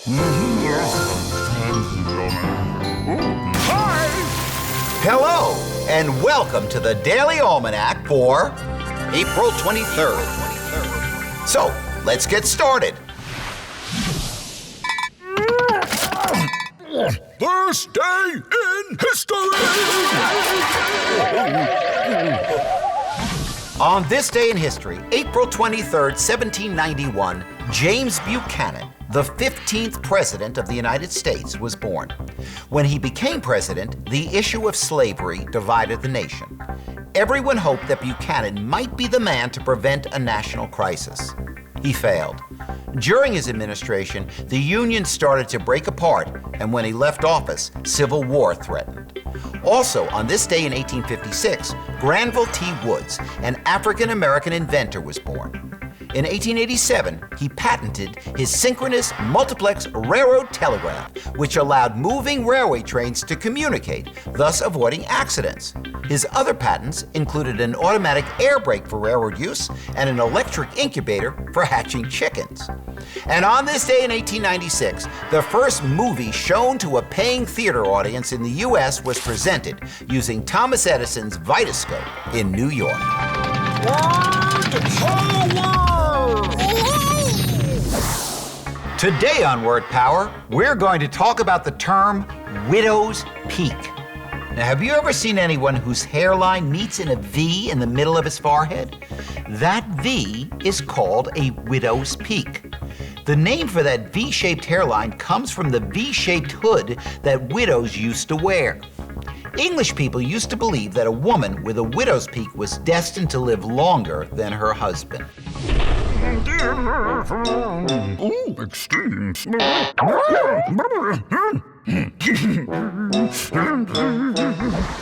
Hi! Hello, and welcome to the Daily Almanac for April 23rd. So, let's get started. This day in history! On this day in history, April 23rd, 1791, James Buchanan, the 15th President of the United States, was born. When he became president, the issue of slavery divided the nation. Everyone hoped that Buchanan might be the man to prevent a national crisis. He failed. During his administration, the Union started to break apart, and when he left office, civil war threatened. Also, on this day in 1856, Granville T Woods, an African-American inventor, was born. In 1887, he patented his synchronous multiplex railroad telegraph, which allowed moving railway trains to communicate, thus avoiding accidents. His other patents included an automatic air brake for railroad use and an electric incubator for hatching chickens. And on this day in 1896, the first movie shown to a paying theater audience in the U.S. was presented using Thomas Edison's Vitascope in New York. Today on Word Power, we're going to talk about the term widow's peak. Now, have you ever seen anyone whose hairline meets in a V in the middle of his forehead? That V is called a widow's peak. The name for that V-shaped hairline comes from the V-shaped hood that widows used to wear. English people used to believe that a woman with a widow's peak was destined to live longer than her husband. Ooh, extremes.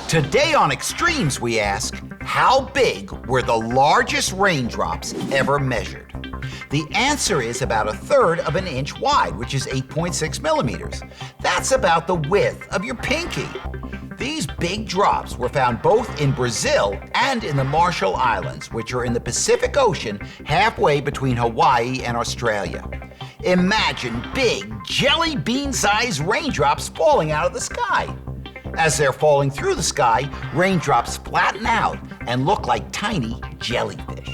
Today on Extremes, we ask, how big were the largest raindrops ever measured? The answer is about 1/3 of an inch wide, which is 8.6 millimeters. That's about the width of your pinky. These big drops were found both in Brazil and in the Marshall Islands, which are in the Pacific Ocean, halfway between Hawaii and Australia. Imagine big, jelly bean-sized raindrops falling out of the sky. As they're falling through the sky, raindrops flatten out and look like tiny jellyfish.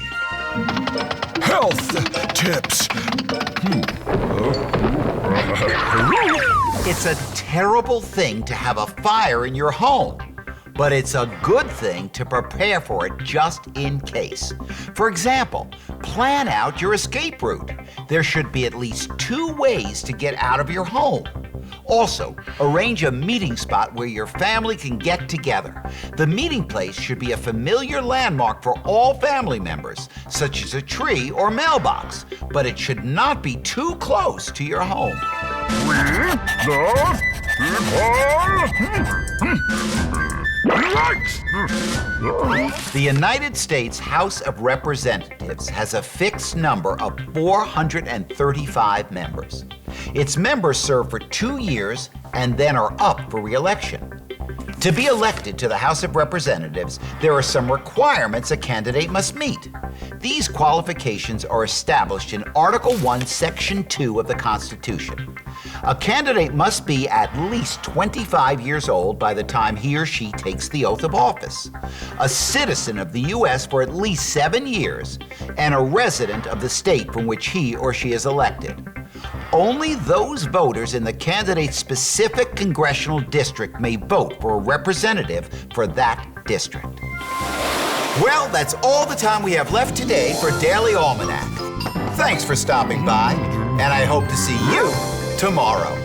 Health tips. It's a terrible thing to have a fire in your home, but it's a good thing to prepare for it just in case. For example, plan out your escape route. There should be at least 2 ways to get out of your home. Also, arrange a meeting spot where your family can get together. The meeting place should be a familiar landmark for all family members, such as a tree or mailbox, but it should not be too close to your home. The United States House of Representatives has a fixed number of 435 members. Its members serve for 2 years and then are up for re-election. To be elected to the House of Representatives, there are some requirements a candidate must meet. These qualifications are established in Article 1, Section 2 of the Constitution. A candidate must be at least 25 years old by the time he or she takes the oath of office, a citizen of the U.S. for at least 7 years, and a resident of the state from which he or she is elected. Only those voters in the candidate's specific congressional district may vote for a representative for that district. Well, that's all the time we have left today for Daily Almanac. Thanks for stopping by, and I hope to see you tomorrow.